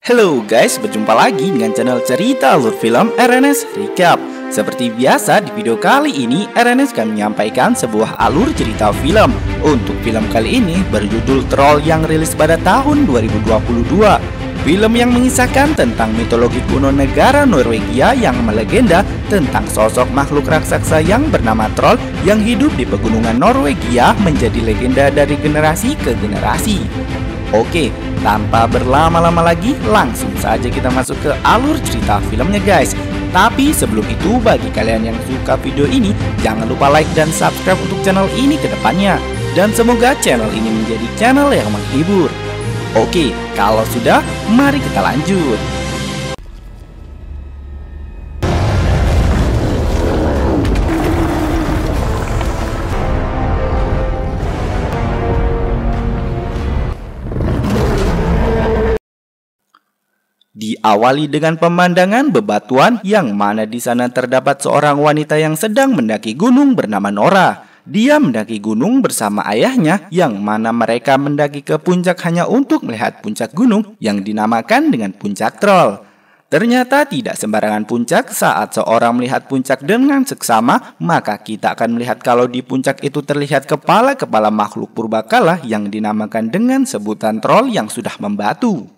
Halo guys, berjumpa lagi dengan channel cerita alur film RNS Recap. Seperti biasa di video kali ini RNS akan menyampaikan sebuah alur cerita film. Untuk film kali ini berjudul Troll yang rilis pada tahun 2022. Film yang mengisahkan tentang mitologi kuno negara Norwegia yang melegenda tentang sosok makhluk raksasa yang bernama Troll yang hidup di pegunungan Norwegia menjadi legenda dari generasi ke generasi. Oke, tanpa berlama-lama lagi, langsung saja kita masuk ke alur cerita filmnya guys. Tapi sebelum itu, bagi kalian yang suka video ini, jangan lupa like dan subscribe untuk channel ini ke depannya. Dan semoga channel ini menjadi channel yang menghibur. Oke, kalau sudah, mari kita lanjut. Diawali dengan pemandangan bebatuan yang mana di sana terdapat seorang wanita yang sedang mendaki gunung bernama Nora. Dia mendaki gunung bersama ayahnya yang mana mereka mendaki ke puncak hanya untuk melihat puncak gunung yang dinamakan dengan puncak Troll. Ternyata tidak sembarangan puncak. Saat seorang melihat puncak dengan seksama, maka kita akan melihat kalau di puncak itu terlihat kepala-kepala makhluk purbakala yang dinamakan dengan sebutan troll yang sudah membatu.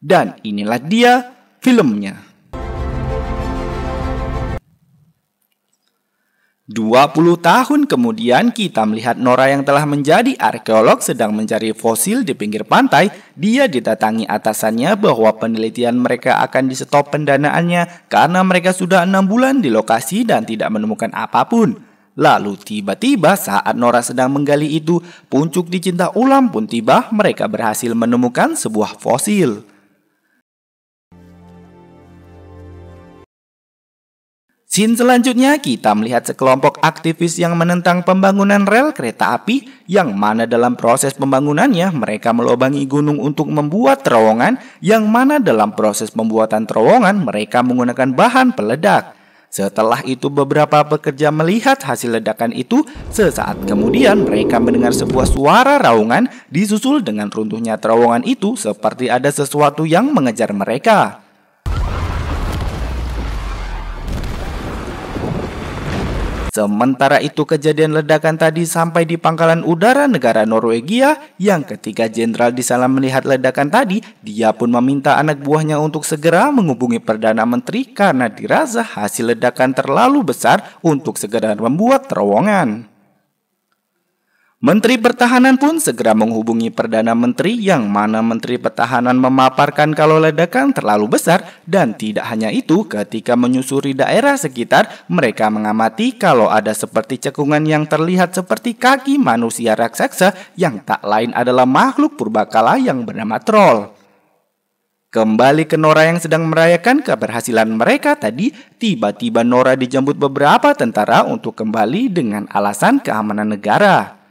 Dan inilah dia filmnya. 20 tahun kemudian kita melihat Nora yang telah menjadi arkeolog sedang mencari fosil di pinggir pantai. Dia didatangi atasannya bahwa penelitian mereka akan di-stop pendanaannya karena mereka sudah 6 bulan di lokasi dan tidak menemukan apapun. Lalu tiba-tiba saat Nora sedang menggali itu, puncuk dicinta ulam pun tiba. Mereka berhasil menemukan sebuah fosil. Scene selanjutnya kita melihat sekelompok aktivis yang menentang pembangunan rel kereta api yang mana dalam proses pembangunannya mereka melobangi gunung untuk membuat terowongan yang mana dalam proses pembuatan terowongan mereka menggunakan bahan peledak. Setelah itu beberapa pekerja melihat hasil ledakan itu. Sesaat kemudian mereka mendengar sebuah suara raungan disusul dengan runtuhnya terowongan itu seperti ada sesuatu yang mengejar mereka. Sementara itu kejadian ledakan tadi sampai di pangkalan udara negara Norwegia yang ketika jenderal di sana melihat ledakan tadi, dia pun meminta anak buahnya untuk segera menghubungi Perdana Menteri karena dirasa hasil ledakan terlalu besar untuk segera membuat terowongan. Menteri Pertahanan pun segera menghubungi Perdana Menteri yang mana Menteri Pertahanan memaparkan kalau ledakan terlalu besar dan tidak hanya itu ketika menyusuri daerah sekitar mereka mengamati kalau ada seperti cekungan yang terlihat seperti kaki manusia raksasa yang tak lain adalah makhluk purbakala yang bernama Troll. Kembali ke Nora yang sedang merayakan keberhasilan mereka tadi, tiba-tiba Nora dijemput beberapa tentara untuk kembali dengan alasan keamanan negara.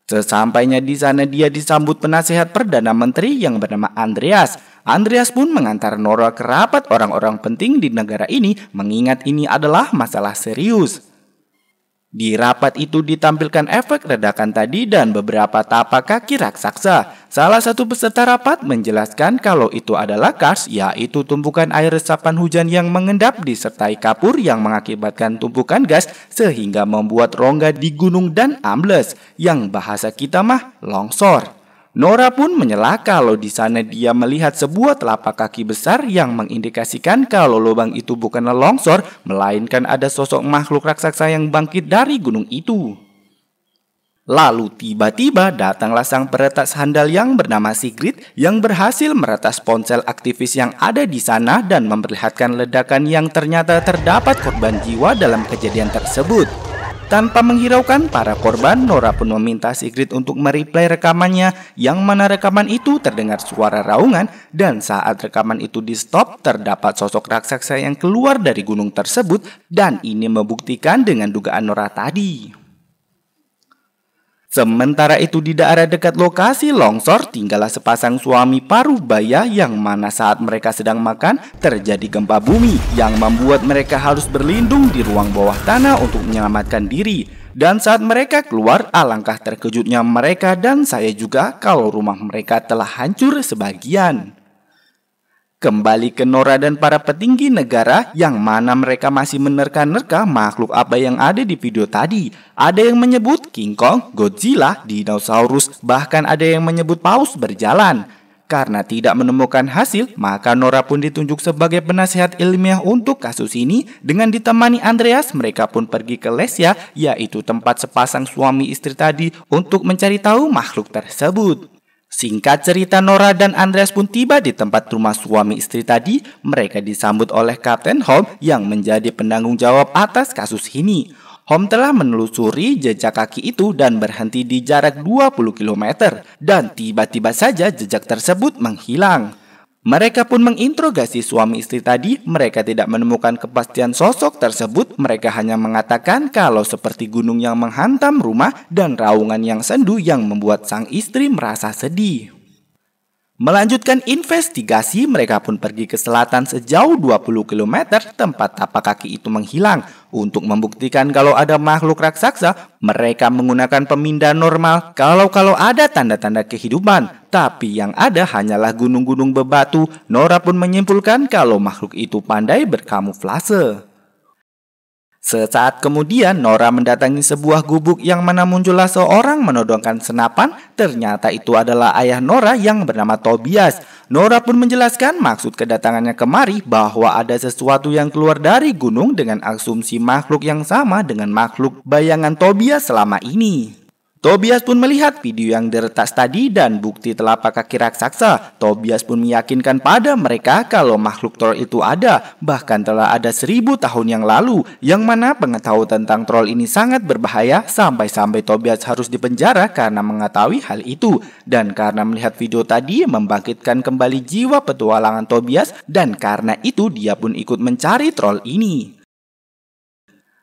Sesampainya di sana dia disambut penasehat Perdana Menteri yang bernama Andreas. Andreas pun mengantar Nora ke rapat orang-orang penting di negara ini mengingat ini adalah masalah serius. Di rapat itu ditampilkan efek ledakan tadi dan beberapa tapak kaki raksasa. Salah satu peserta rapat menjelaskan kalau itu adalah kars, yaitu tumpukan air resapan hujan yang mengendap disertai kapur yang mengakibatkan tumpukan gas sehingga membuat rongga di gunung dan ambles, yang bahasa kita mah longsor. Nora pun menyela kalau di sana dia melihat sebuah telapak kaki besar yang mengindikasikan kalau lubang itu bukanlah longsor, melainkan ada sosok makhluk raksasa yang bangkit dari gunung itu. Lalu tiba-tiba datanglah sang peretas handal yang bernama Sigrid yang berhasil meretas ponsel aktivis yang ada di sana dan memperlihatkan ledakan yang ternyata terdapat korban jiwa dalam kejadian tersebut. Tanpa menghiraukan para korban, Nora pun meminta Sigrid untuk mereplay rekamannya yang mana rekaman itu terdengar suara raungan dan saat rekaman itu di-stop terdapat sosok raksasa yang keluar dari gunung tersebut dan ini membuktikan dengan dugaan Nora tadi. Sementara itu di daerah dekat lokasi longsor tinggallah sepasang suami paruh baya yang mana saat mereka sedang makan terjadi gempa bumi yang membuat mereka harus berlindung di ruang bawah tanah untuk menyelamatkan diri. Dan saat mereka keluar, alangkah terkejutnya mereka dan saya juga kalau rumah mereka telah hancur sebagian. Kembali ke Nora dan para petinggi negara yang mana mereka masih menerka-nerka makhluk apa yang ada di video tadi. Ada yang menyebut King Kong, Godzilla, dinosaurus, bahkan ada yang menyebut paus berjalan. Karena tidak menemukan hasil, maka Nora pun ditunjuk sebagai penasihat ilmiah untuk kasus ini. Dengan ditemani Andreas, mereka pun pergi ke Lesia, yaitu tempat sepasang suami istri tadi, untuk mencari tahu makhluk tersebut. Singkat cerita, Nora dan Andreas pun tiba di tempat rumah suami istri tadi. Mereka disambut oleh Kapten Holm yang menjadi penanggung jawab atas kasus ini. Holm telah menelusuri jejak kaki itu dan berhenti di jarak 20 km. Dan tiba-tiba saja jejak tersebut menghilang. Mereka pun menginterogasi suami istri tadi. Mereka tidak menemukan kepastian sosok tersebut. Mereka hanya mengatakan kalau seperti gunung yang menghantam rumah dan raungan yang sendu yang membuat sang istri merasa sedih. Melanjutkan investigasi, mereka pun pergi ke selatan sejauh 20 km tempat tapak kaki itu menghilang. Untuk membuktikan kalau ada makhluk raksasa, mereka menggunakan pemindahan normal kalau ada tanda-tanda kehidupan. Tapi yang ada hanyalah gunung-gunung bebatu. Nora pun menyimpulkan kalau makhluk itu pandai berkamuflase. Sesaat kemudian, Nora mendatangi sebuah gubuk yang mana muncullah seorang menodongkan senapan. Ternyata itu adalah ayah Nora yang bernama Tobias. Nora pun menjelaskan maksud kedatangannya kemari bahwa ada sesuatu yang keluar dari gunung dengan asumsi makhluk yang sama dengan makhluk bayangan Tobias selama ini. Tobias pun melihat video yang diretas tadi dan bukti telapak kaki raksasa. Tobias pun meyakinkan pada mereka kalau makhluk troll itu ada, bahkan telah ada 1000 tahun yang lalu, yang mana pengetahuan tentang troll ini sangat berbahaya sampai-sampai Tobias harus dipenjara karena mengetahui hal itu. Dan karena melihat video tadi membangkitkan kembali jiwa petualangan Tobias, dan karena itu dia pun ikut mencari troll ini.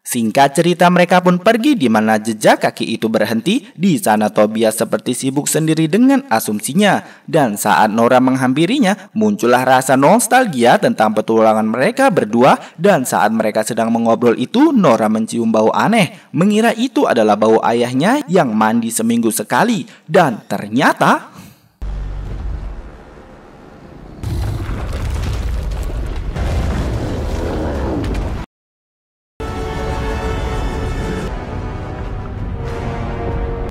Singkat cerita, mereka pun pergi di mana jejak kaki itu berhenti. Di sana Tobias seperti sibuk sendiri dengan asumsinya. Dan saat Nora menghampirinya, muncullah rasa nostalgia tentang petualangan mereka berdua. Dan saat mereka sedang mengobrol itu, Nora mencium bau aneh. Mengira itu adalah bau ayahnya yang mandi seminggu sekali. Dan ternyata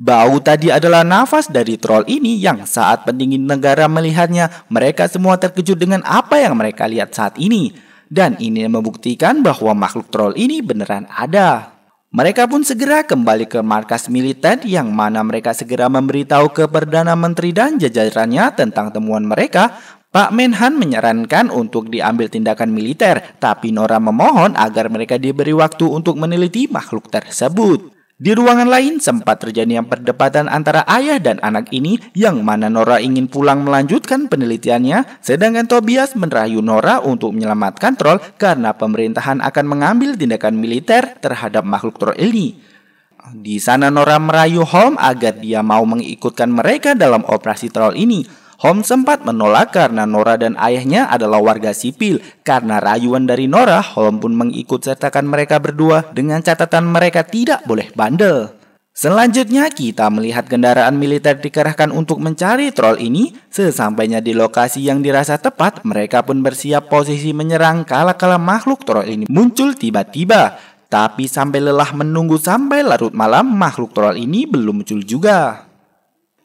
bau tadi adalah nafas dari troll ini yang saat pendingin negara melihatnya, mereka semua terkejut dengan apa yang mereka lihat saat ini. Dan ini membuktikan bahwa makhluk troll ini beneran ada. Mereka pun segera kembali ke markas militer yang mana mereka segera memberitahu ke Perdana Menteri dan jajarannya tentang temuan mereka. Pak Menhan menyarankan untuk diambil tindakan militer, tapi Nora memohon agar mereka diberi waktu untuk meneliti makhluk tersebut. Di ruangan lain sempat terjadi perdebatan antara ayah dan anak ini yang mana Nora ingin pulang melanjutkan penelitiannya, sedangkan Tobias merayu Nora untuk menyelamatkan troll karena pemerintahan akan mengambil tindakan militer terhadap makhluk troll ini. Di sana Nora merayu Holm agar dia mau mengikutkan mereka dalam operasi troll ini. Holm sempat menolak karena Nora dan ayahnya adalah warga sipil. Karena rayuan dari Nora, Holm pun mengikut sertakan mereka berdua dengan catatan mereka tidak boleh bandel. Selanjutnya kita melihat kendaraan militer dikerahkan untuk mencari troll ini. Sesampainya di lokasi yang dirasa tepat, mereka pun bersiap posisi menyerang kala makhluk troll ini muncul tiba-tiba. Tapi sampai lelah menunggu sampai larut malam, makhluk troll ini belum muncul juga.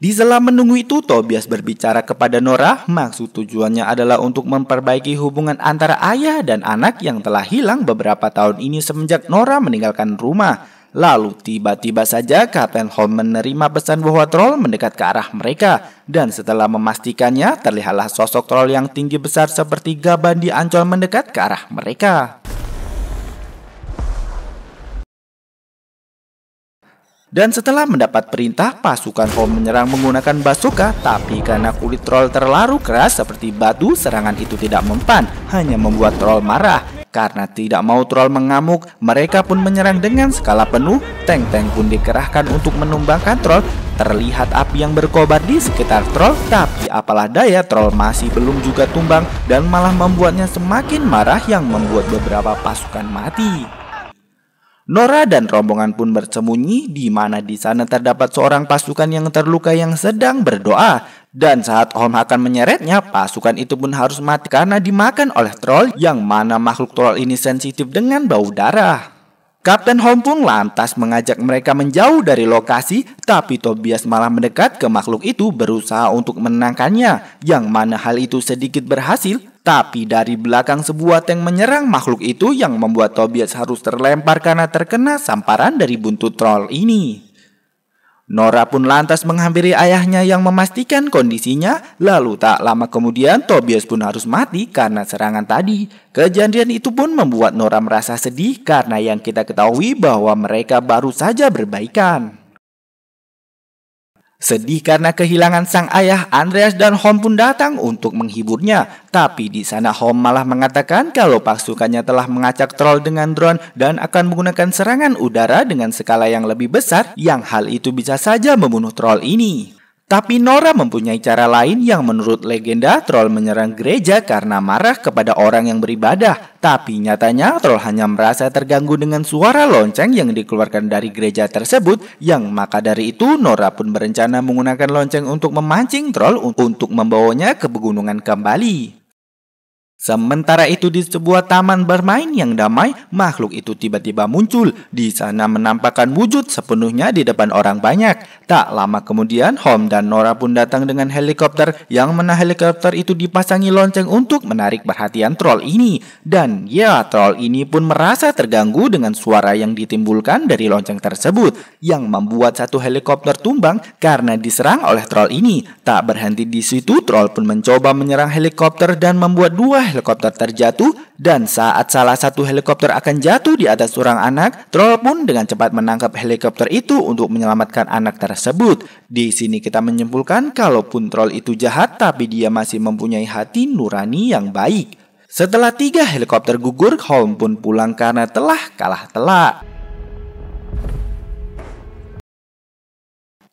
Di sela menunggu itu, Tobias berbicara kepada Nora. Maksud tujuannya adalah untuk memperbaiki hubungan antara ayah dan anak yang telah hilang beberapa tahun ini semenjak Nora meninggalkan rumah. Lalu tiba-tiba saja Kapten Holm menerima pesan bahwa troll mendekat ke arah mereka. Dan setelah memastikannya, terlihatlah sosok troll yang tinggi besar seperti gaban di Ancol mendekat ke arah mereka. Dan setelah mendapat perintah, pasukan Holm menyerang menggunakan bazooka. Tapi karena kulit troll terlalu keras seperti batu, serangan itu tidak mempan, hanya membuat troll marah. Karena tidak mau troll mengamuk, mereka pun menyerang dengan skala penuh. Tank-tank pun dikerahkan untuk menumbangkan troll. Terlihat api yang berkobar di sekitar troll, tapi apalah daya, troll masih belum juga tumbang dan malah membuatnya semakin marah yang membuat beberapa pasukan mati. Nora dan rombongan pun bersembunyi di mana di sana terdapat seorang pasukan yang terluka yang sedang berdoa. Dan saat Holmes akan menyeretnya, pasukan itu pun harus mati karena dimakan oleh troll yang mana makhluk troll ini sensitif dengan bau darah. Kapten Holmes pun lantas mengajak mereka menjauh dari lokasi, tapi Tobias malah mendekat ke makhluk itu berusaha untuk menenangkannya, yang mana hal itu sedikit berhasil. Tapi dari belakang sebuah tank menyerang makhluk itu yang membuat Tobias harus terlempar karena terkena samparan dari buntut troll ini. Nora pun lantas menghampiri ayahnya yang memastikan kondisinya, lalu tak lama kemudian Tobias pun harus mati karena serangan tadi. Kejadian itu pun membuat Nora merasa sedih karena yang kita ketahui bahwa mereka baru saja berbaikan. Sedih karena kehilangan sang ayah, Andreas dan Holmes pun datang untuk menghiburnya. Tapi di sana Holmes malah mengatakan kalau pasukannya telah mengacak troll dengan drone dan akan menggunakan serangan udara dengan skala yang lebih besar, yang hal itu bisa saja membunuh troll ini. Tapi Nora mempunyai cara lain yang menurut legenda troll menyerang gereja karena marah kepada orang yang beribadah. Tapi nyatanya troll hanya merasa terganggu dengan suara lonceng yang dikeluarkan dari gereja tersebut. Yang maka dari itu Nora pun berencana menggunakan lonceng untuk memancing troll untuk membawanya ke pegunungan kembali. Sementara itu di sebuah taman bermain yang damai, makhluk itu tiba-tiba muncul. Di sana menampakkan wujud sepenuhnya di depan orang banyak. Tak lama kemudian Holmes dan Nora pun datang dengan helikopter, yang mana helikopter itu dipasangi lonceng untuk menarik perhatian troll ini. Dan ya, troll ini pun merasa terganggu dengan suara yang ditimbulkan dari lonceng tersebut, yang membuat satu helikopter tumbang karena diserang oleh troll ini. Tak berhenti di situ, troll pun mencoba menyerang helikopter dan membuat dua helikopter terjatuh, dan saat salah satu helikopter akan jatuh di atas seorang anak, troll pun dengan cepat menangkap helikopter itu untuk menyelamatkan anak tersebut. Di sini kita menyimpulkan kalaupun troll itu jahat, tapi dia masih mempunyai hati nurani yang baik. Setelah 3 helikopter gugur, Holmes pun pulang karena telah kalah telak.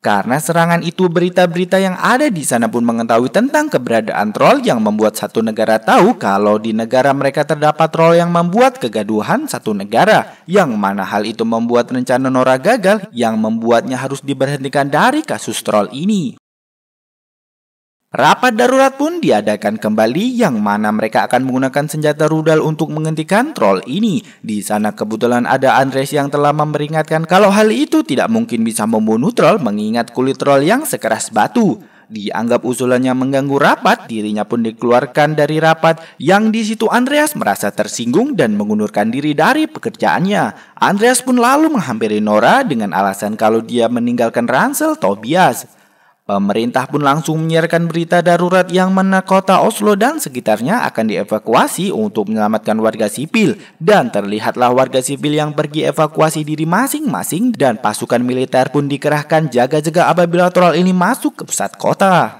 Karena serangan itu, berita-berita yang ada di sana pun mengetahui tentang keberadaan troll yang membuat satu negara tahu kalau di negara mereka terdapat troll yang membuat kegaduhan satu negara. Yang mana hal itu membuat rencana Nora gagal, yang membuatnya harus diberhentikan dari kasus troll ini. Rapat darurat pun diadakan kembali, yang mana mereka akan menggunakan senjata rudal untuk menghentikan troll ini. Di sana kebetulan ada Andreas yang telah memperingatkan kalau hal itu tidak mungkin bisa membunuh troll mengingat kulit troll yang sekeras batu. Dianggap usulannya mengganggu rapat, dirinya pun dikeluarkan dari rapat, yang di situ Andreas merasa tersinggung dan mengundurkan diri dari pekerjaannya. Andreas pun lalu menghampiri Nora dengan alasan kalau dia meninggalkan ransel Tobias. Pemerintah pun langsung menyiarkan berita darurat yang mana kota Oslo dan sekitarnya akan dievakuasi untuk menyelamatkan warga sipil. Dan terlihatlah warga sipil yang pergi evakuasi diri masing-masing, dan pasukan militer pun dikerahkan jaga-jaga apabila troll ini masuk ke pusat kota.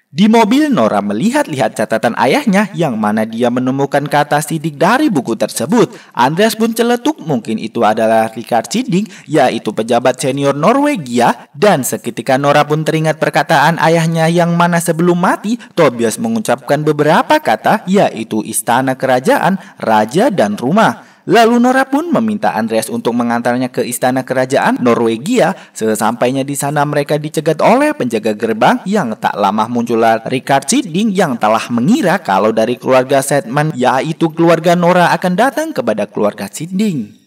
Di mobil, Nora melihat-lihat catatan ayahnya, yang mana dia menemukan kata sidik dari buku tersebut. Andreas pun celetuk mungkin itu adalah Rikard Sidding, yaitu pejabat senior Norwegia. Dan seketika Nora pun teringat perkataan ayahnya, yang mana sebelum mati Tobias mengucapkan beberapa kata, yaitu istana kerajaan, raja, dan rumah. Lalu Nora pun meminta Andreas untuk mengantarnya ke istana kerajaan Norwegia. Sesampainya di sana mereka dicegat oleh penjaga gerbang, yang tak lama muncullah Rikard Sidding yang telah mengira kalau dari keluarga Sedman, yaitu keluarga Nora, akan datang kepada keluarga Sidding.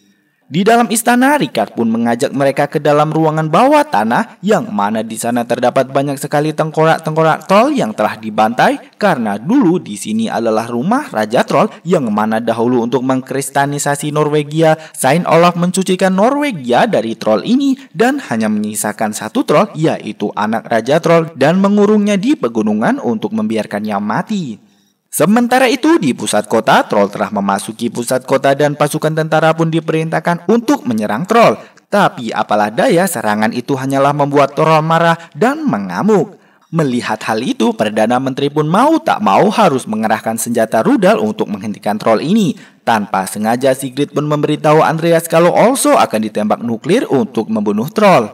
Di dalam istana, Rikard pun mengajak mereka ke dalam ruangan bawah tanah, yang mana di sana terdapat banyak sekali tengkorak-tengkorak troll yang telah dibantai, karena dulu di sini adalah rumah Raja Troll, yang mana dahulu untuk mengkristenisasi Norwegia, Saint Olaf mencucikan Norwegia dari troll ini dan hanya menyisakan satu troll, yaitu anak Raja Troll, dan mengurungnya di pegunungan untuk membiarkannya mati. Sementara itu di pusat kota, troll telah memasuki pusat kota dan pasukan tentara pun diperintahkan untuk menyerang troll. Tapi apalah daya, serangan itu hanyalah membuat troll marah dan mengamuk. Melihat hal itu, Perdana Menteri pun mau tak mau harus mengerahkan senjata rudal untuk menghentikan troll ini. Tanpa sengaja Sigrid pun memberitahu Andreas kalau also akan ditembak nuklir untuk membunuh troll.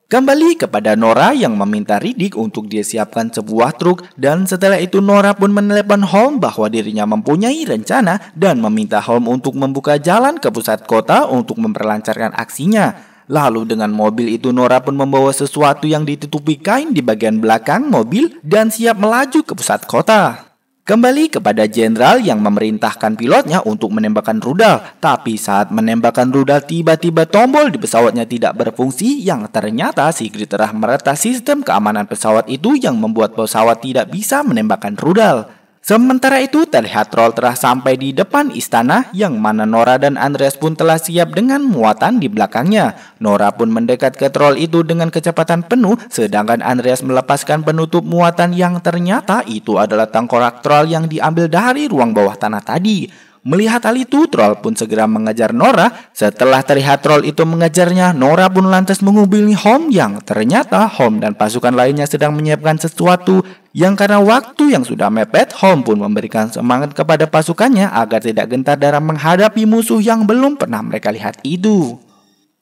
Kembali kepada Nora yang meminta Riddick untuk dia siapkan sebuah truk, dan setelah itu Nora pun menelepon Holmes bahwa dirinya mempunyai rencana dan meminta Holmes untuk membuka jalan ke pusat kota untuk memperlancarkan aksinya. Lalu dengan mobil itu Nora pun membawa sesuatu yang ditutupi kain di bagian belakang mobil dan siap melaju ke pusat kota. Kembali kepada jenderal yang memerintahkan pilotnya untuk menembakkan rudal. Tapi saat menembakkan rudal tiba-tiba tombol di pesawatnya tidak berfungsi, yang ternyata Sigrid telah meretas sistem keamanan pesawat itu yang membuat pesawat tidak bisa menembakkan rudal. Sementara itu terlihat Troll telah sampai di depan istana yang mana Nora dan Andreas pun telah siap dengan muatan di belakangnya. Nora pun mendekat ke Troll itu dengan kecepatan penuh, sedangkan Andreas melepaskan penutup muatan yang ternyata itu adalah tengkorak Troll yang diambil dari ruang bawah tanah tadi. Melihat hal itu, Troll pun segera mengejar Nora. Setelah terlihat Troll itu mengejarnya, Nora pun lantas menghubungi Holmes yang ternyata Holmes dan pasukan lainnya sedang menyiapkan sesuatu yang karena waktu yang sudah mepet, Holmes pun memberikan semangat kepada pasukannya agar tidak gentar dalam menghadapi musuh yang belum pernah mereka lihat itu.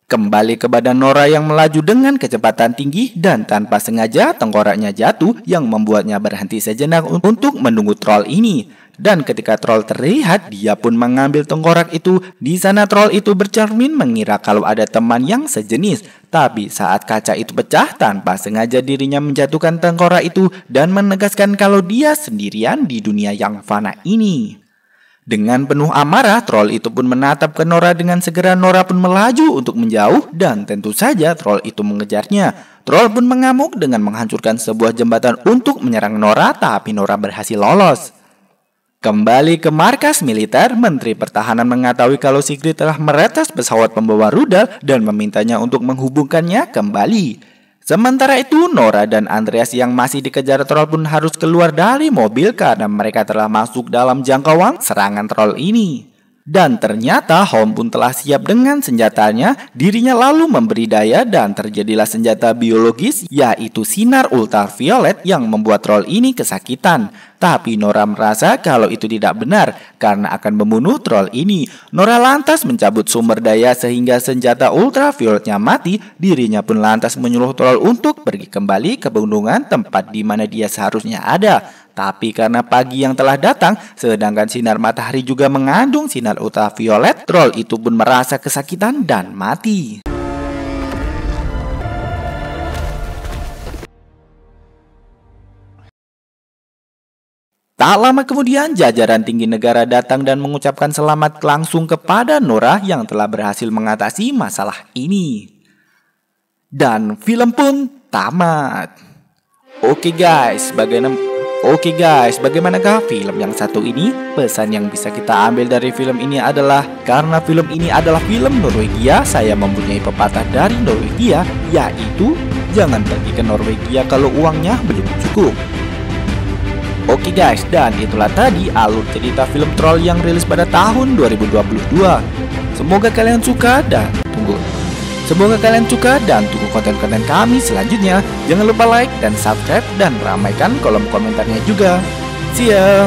Kembali ke badan Nora yang melaju dengan kecepatan tinggi dan tanpa sengaja tengkoraknya jatuh yang membuatnya berhenti sejenak untuk menunggu Troll ini. Dan ketika Troll terlihat, dia pun mengambil tengkorak itu. Di sana Troll itu bercermin mengira kalau ada teman yang sejenis. Tapi saat kaca itu pecah, tanpa sengaja dirinya menjatuhkan tengkorak itu dan menegaskan kalau dia sendirian di dunia yang fana ini. Dengan penuh amarah, Troll itu pun menatap ke Nora. Dengan segera Nora pun melaju untuk menjauh dan tentu saja Troll itu mengejarnya. Troll pun mengamuk dengan menghancurkan sebuah jembatan untuk menyerang Nora, tapi Nora berhasil lolos. Kembali ke markas militer, Menteri Pertahanan mengetahui kalau Sigrid telah meretas pesawat pembawa rudal dan memintanya untuk menghubungkannya kembali. Sementara itu, Nora dan Andreas yang masih dikejar Troll pun harus keluar dari mobil karena mereka telah masuk dalam jangkauan serangan Troll ini. Dan ternyata Holmes pun telah siap dengan senjatanya. Dirinya lalu memberi daya dan terjadilah senjata biologis, yaitu sinar ultraviolet yang membuat Troll ini kesakitan. Tapi Nora merasa kalau itu tidak benar karena akan membunuh Troll ini. Nora lantas mencabut sumber daya sehingga senjata ultravioletnya mati. Dirinya pun lantas menyuruh Troll untuk pergi kembali ke pegunungan tempat di mana dia seharusnya ada. Tapi karena pagi yang telah datang, sedangkan sinar matahari juga mengandung sinar ultraviolet, Troll itu pun merasa kesakitan dan mati. Tak lama kemudian, jajaran tinggi negara datang dan mengucapkan selamat langsung kepada Nora yang telah berhasil mengatasi masalah ini. Dan film pun tamat. Oke guys, bagaimanakah film yang satu ini? Pesan yang bisa kita ambil dari film ini adalah karena film ini adalah film Norwegia, saya mempunyai pepatah dari Norwegia, yaitu jangan pergi ke Norwegia kalau uangnya belum cukup. Oke guys, dan itulah tadi alur cerita film Troll yang rilis pada tahun 2022. Semoga kalian suka dan tunggu konten-konten kami selanjutnya. Jangan lupa like dan subscribe dan ramaikan kolom komentarnya juga. See ya.